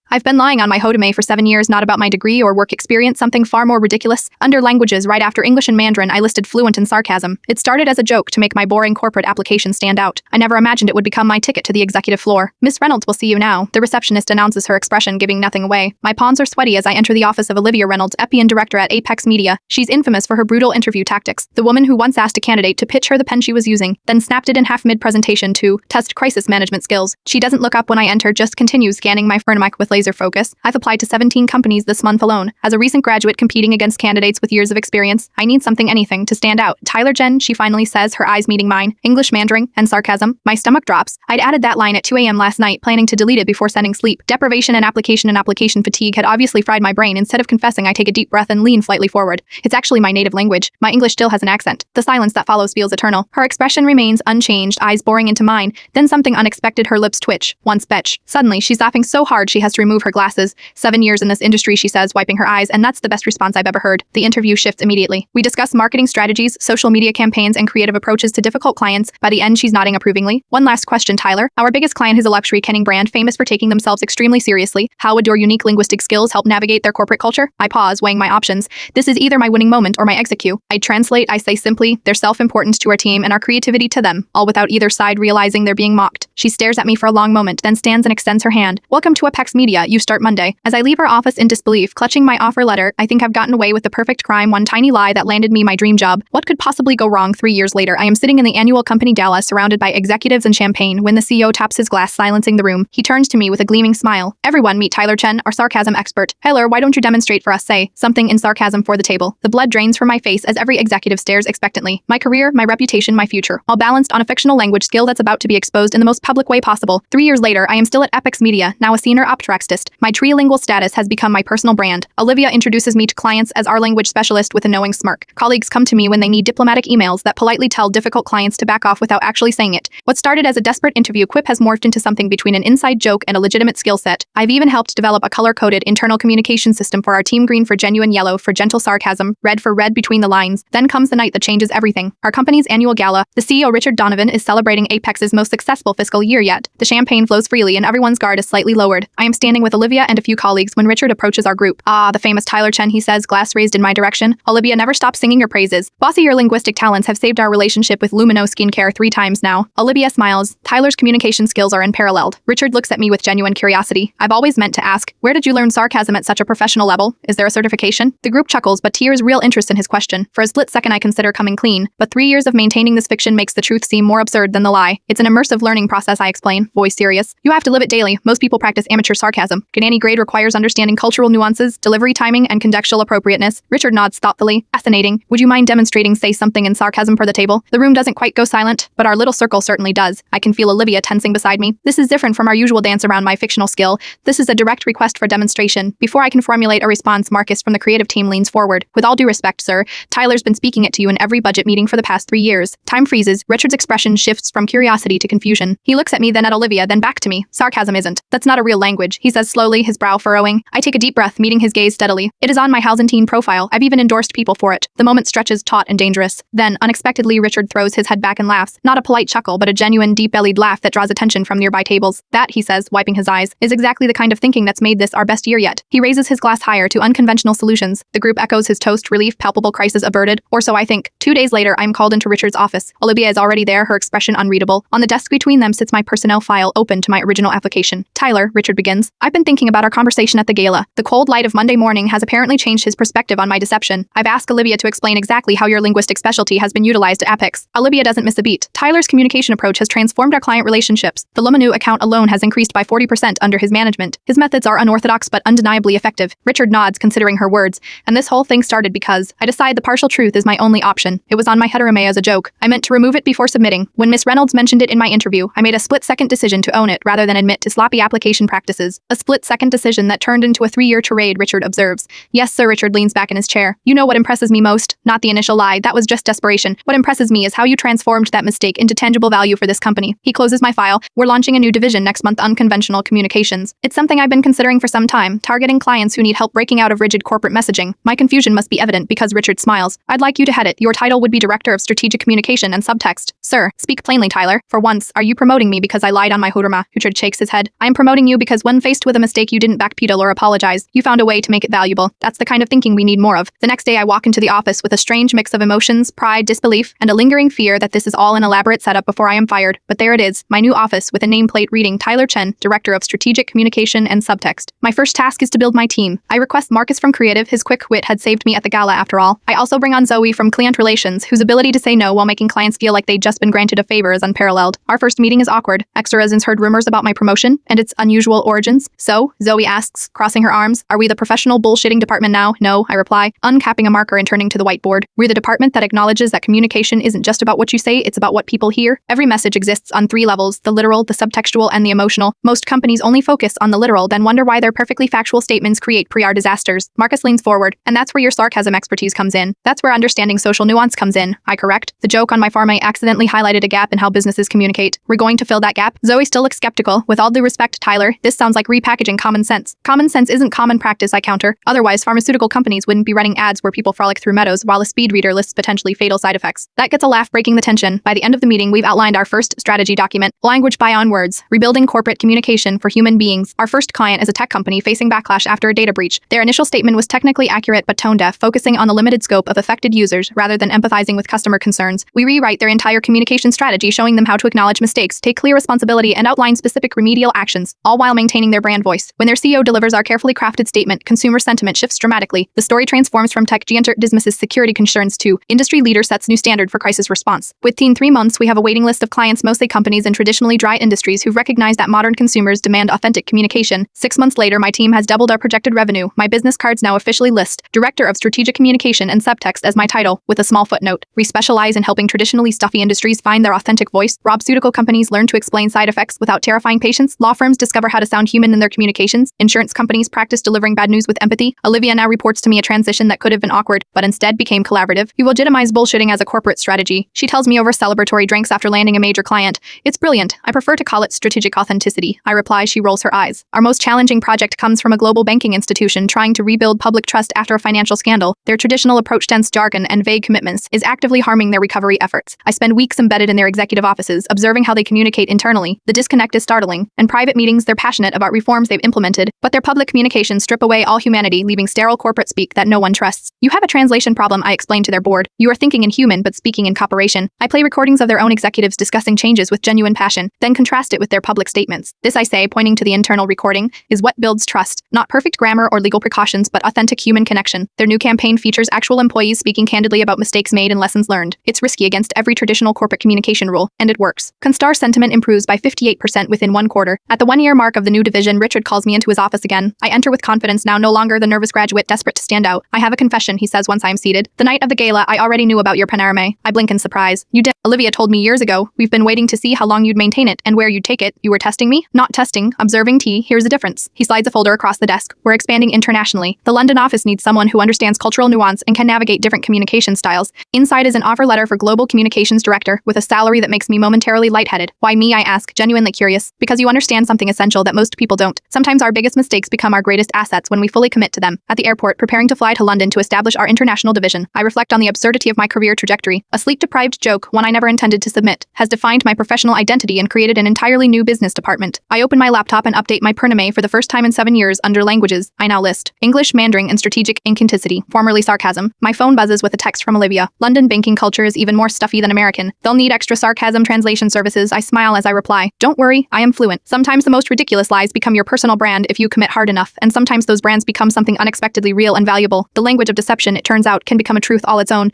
I've been lying on my Résumé for 7 years, not about my degree or work experience, something far more ridiculous. Under languages, right after English and Mandarin, I listed fluent in sarcasm. It started as a joke to make my boring corporate application stand out. I never imagined it would become my ticket to the executive floor. Miss Reynolds will see you now. The receptionist announces, her expression giving nothing away. My palms are sweaty as I enter the office of Olivia Reynolds, EPIAN director at Apex Media. She's infamous for her brutal interview tactics. The woman who once asked a candidate to pitch her the pen she was using, then snapped it in half mid-presentation to test crisis management skills. She doesn't look up when I enter, just continues scanning my mic with laser focus. I've applied to 17 companies this month alone. As a recent graduate competing against candidates with years of experience, I need anything to stand out. Tyler Jen, she finally says, her eyes meeting mine. English, Mandarin, and sarcasm. My stomach drops. I'd added that line at 2 a.m. last night, planning to delete it before sending sleep. Deprivation and application fatigue had obviously fried my brain. Instead of confessing, I take a deep breath and lean slightly forward. It's actually my native language. My English still has an accent. The silence that follows feels eternal. Her expression remains unchanged, eyes boring into mine. Then something unexpected, her lips twitch. Once betch. Suddenly, she's laughing so hard she has to remove her glasses. 7 years in this industry, she says, wiping her eyes, and that's the best response I've ever heard. The interview shifts immediately. We discuss marketing strategies, social media campaigns, and creative approaches to difficult clients. By the end, she's nodding approvingly. One last question, Tyler. Our biggest client is a luxury canning brand famous for taking themselves extremely seriously. How would your unique linguistic skills help navigate their corporate culture? I pause, weighing my options. This is either my winning moment or my execute. I translate, I say simply, their self-importance to our team and our creativity to them, all without either side realizing they're being mocked. She stares at me for a long moment, then stands and extends her hand. Welcome to Apex Media, you start Monday. As I leave her office in disbelief, clutching my offer letter, I think I've gotten away with the perfect crime, one tiny lie that landed me my dream job. What could possibly go wrong? 3 years later, I am sitting in the annual company gala surrounded by executives and champagne when the CEO taps his glass, silencing the room. He turns to me with a gleaming smile. Everyone meet Tyler Chen, our sarcasm expert. Tyler, why don't you demonstrate for us? Say something in sarcasm for the table. The blood drains from my face as every executive stares expectantly. My career, my reputation, my future, all balanced on a fictional language skill that's about to be exposed in the most public way possible. 3 years later, I am still at Apex Media, now a senior optraxtist. My trilingual status has become my personal brand. Olivia introduces me to clients as our language specialist with a knowing smirk. Colleagues come to me when they need diplomatic emails that politely tell difficult clients to back off without actually saying it. What started as a desperate interview quip has morphed into something between an inside joke and a legitimate skill set. I've even helped develop a color-coded internal communication system for our team: green for genuine, yellow for gentle sarcasm, red for read between the lines. Then comes the night that changes everything. Our company's annual gala. The CEO, Richard Donovan, is celebrating Apex's most successful fiscal year yet. The champagne flows freely and everyone's guard is slightly lowered. I am standing with Olivia and a few colleagues when Richard approaches our group. Ah, the famous Tyler Chen, he says, glass raised in my direction. Olivia, never stop singing your praises. Bossy, your linguistic talents have saved our relationship with Lumino Skincare 3 times now. Olivia smiles. Tyler's communication skills are unparalleled. Richard looks at me with genuine curiosity. I've always meant to ask, where did you learn sarcasm at such a professional level? Is there a certification? The group chuckles, but tears real interest in his question. For a split second, I consider coming clean, but 3 years of maintaining this fiction makes the truth seem more absurd than the lie. It's an immersive learning process, I explain, voice serious. You have to live it daily. Most people practice amateur sarcasm. Ganani grade requires understanding cultural nuances, delivery timing, and contextual appropriateness. Richard nods thoughtfully. Fascinating. Would you mind demonstrating say something in sarcasm for the table? The room doesn't quite go silent, but our little circle certainly does. I can feel Olivia tensing beside me. This is different from our usual dance around my fictional skill. This is a direct request for demonstration. Before I can formulate a response, Marcus from the creative team leans forward. With all due respect, sir, Tyler's been speaking it to you in every budget meeting for the past 3 years. Time freezes. Richard's expression shifts from curiosity to confusion. He looks at me, then at Olivia, then back to me. Sarcasm isn't. That's not a real language, he says slowly, his brow furrowing. I take a deep breath, meeting his gaze steadily. It is on my Halzentine profile. I've even endorsed people for it. The moment stretches, taut and dangerous. Then, unexpectedly, Richard throws his head back and laughs. Not a polite chuckle, but a genuine, deep-bellied laugh that draws attention from nearby tables. That, he says, wiping his eyes, is exactly the kind of thinking that's made this our best year yet. He raises his glass higher to unconventional solutions. The group echoes his toast, relief, palpable crisis averted. Or so I think. 2 days later, I'm called into Richard's office. Olivia is already there, her expression unreadable. On the desk between them sits my personnel file open to my original application. Tyler, Richard begins. I've been thinking about our conversation at the gala. The cold light of Monday morning has apparently changed his perspective on my deception. I've asked Olivia to explain exactly how your linguistic specialty has been utilized at Apex. Olivia doesn't miss a beat. Tyler's communication approach has transformed our client relationships. The Lumino account alone has increased by 40% under his management. His methods are unorthodox but undeniably effective. Richard nods, considering her words. And this whole thing started because I decide the partial truth is my only option. It was on my Résumé as a joke. I meant to remove it before submitting. When Miss Reynolds mentioned it in my interview, I made a split-second decision to own it rather than admit to sloppy application practices. A split-second decision that turned into a 3-year tirade, Richard observes. Yes, sir. Richard leans back in his chair. You know what impresses me most? Not the initial lie. That was just desperation. What impresses me is how you transformed that mistake into tangible value for this company. He closes my file. We're launching a new division next month, unconventional communications. It's something I've been considering for some time, targeting clients who need help breaking out of rigid corporate messaging. My confusion must be evident because Richard smiles. I'd like you to head it. Your title would be Director of Strategic Communication and Subtext. Sir, speak plainly, Tyler. For once, are you promoting me because I lied on my Résumé? Richard shakes his head. I am promoting you because when faced Faced with a mistake, you didn't backpedal or apologize. You found a way to make it valuable. That's the kind of thinking we need more of. The next day, I walk into the office with a strange mix of emotions, pride, disbelief, and a lingering fear that this is all an elaborate setup before I am fired. But there it is, my new office with a nameplate reading Tyler Chen, Director of Strategic Communication and Subtext. My first task is to build my team. I request Marcus from Creative. His quick wit had saved me at the gala after all. I also bring on Zoe from Client Relations, whose ability to say no while making clients feel like they'd just been granted a favor is unparalleled. Our first meeting is awkward. Ex-residents heard rumors about my promotion and its unusual origins. So, Zoe asks, crossing her arms, are we the professional bullshitting department now? No, I reply, uncapping a marker and turning to the whiteboard. We're the department that acknowledges that communication isn't just about what you say, it's about what people hear. Every message exists on 3 levels, the literal, the subtextual, and the emotional. Most companies only focus on the literal, then wonder why their perfectly factual statements create PR disasters. Marcus leans forward, and that's where your sarcasm expertise comes in. That's where understanding social nuance comes in. I correct. The joke on my farm I accidentally highlighted a gap in how businesses communicate. We're going to fill that gap. Zoe still looks skeptical. With all due respect, Tyler, this sounds like repackaging common sense. Common sense isn't common practice, I counter. Otherwise, pharmaceutical companies wouldn't be running ads where people frolic through meadows while a speed reader lists potentially fatal side effects. That gets a laugh, breaking the tension. By the end of the meeting, we've outlined our first strategy document, Language Beyond Words, Rebuilding Corporate Communication for Human Beings. Our first client is a tech company facing backlash after a data breach. Their initial statement was technically accurate but tone-deaf, focusing on the limited scope of affected users rather than empathizing with customer concerns. We rewrite their entire communication strategy, showing them how to acknowledge mistakes, take clear responsibility, and outline specific remedial actions, all while maintaining their brand voice. When their CEO delivers our carefully crafted statement, consumer sentiment shifts dramatically. The story transforms from tech giant dismisses security concerns to industry leader sets new standard for crisis response. Within 3 months, we have a waiting list of clients, mostly companies in traditionally dry industries who've recognized that modern consumers demand authentic communication. 6 months later, my team has doubled our projected revenue. My business cards now officially list Director of Strategic Communication and Subtext as my title, with a small footnote. We specialize in helping traditionally stuffy industries find their authentic voice. Pharmaceutical companies learn to explain side effects without terrifying patients. Law firms discover how to sound human in their communications. Insurance companies practice delivering bad news with empathy. Olivia now reports to me a transition that could have been awkward, but instead became collaborative. We legitimize bullshitting as a corporate strategy. She tells me over celebratory drinks after landing a major client. It's brilliant. I prefer to call it strategic authenticity. I reply. She rolls her eyes. Our most challenging project comes from a global banking institution trying to rebuild public trust after a financial scandal. Their traditional approach, dense jargon and vague commitments, is actively harming their recovery efforts. I spend weeks embedded in their executive offices, observing how they communicate internally. The disconnect is startling. In private meetings, they're passionate about reforms they've implemented, but their public communications strip away all humanity, leaving sterile corporate speak that no one trusts. You have a translation problem, I explain to their board. You are thinking in human but speaking in corporation. I play recordings of their own executives discussing changes with genuine passion, then contrast it with their public statements. This, I say, pointing to the internal recording, is what builds trust. Not perfect grammar or legal precautions, but authentic human connection. Their new campaign features actual employees speaking candidly about mistakes made and lessons learned. It's risky against every traditional corporate communication rule, and it works. Constar sentiment improves by 58% within 1 quarter. At the 1-year mark of the new division, Richard calls me into his office again. I enter with confidence, now no longer the nervous graduate desperate to stand out. I have a confession, he says once I am seated. The night of the gala, I already knew about your panorama. I blink in surprise. You did. Olivia told me years ago. We've been waiting to see how long you'd maintain it and where you'd take it. You were testing me? Not testing. Observing T. Here's a difference. He slides a folder across the desk. We're expanding internationally. The London office needs someone who understands cultural nuance and can navigate different communication styles. Inside is an offer letter for Global Communications Director with a salary that makes me momentarily lightheaded. Why me, I ask, genuinely curious. Because you understand something essential that most people don't. Sometimes our biggest mistakes become our greatest assets when we fully commit to them. At the airport, preparing to fly to London to establish our international division, I reflect on the absurdity of my career trajectory. A sleep-deprived joke, one I never intended to submit, has defined my professional identity and created an entirely new business department. I open my laptop and update my prenome for the first time in 7 years under languages. I now list English, Mandarin, and strategic inconticity, formerly sarcasm. My phone buzzes with a text from Olivia. London banking culture is even more stuffy than American. They'll need extra sarcasm translation services. I smile as I reply. Don't worry, I am fluent. Sometimes the most ridiculous lies become your personal brand if you commit hard enough, and sometimes those brands become something unexpectedly real and valuable. The language of deception, it turns out, can become a truth all its own.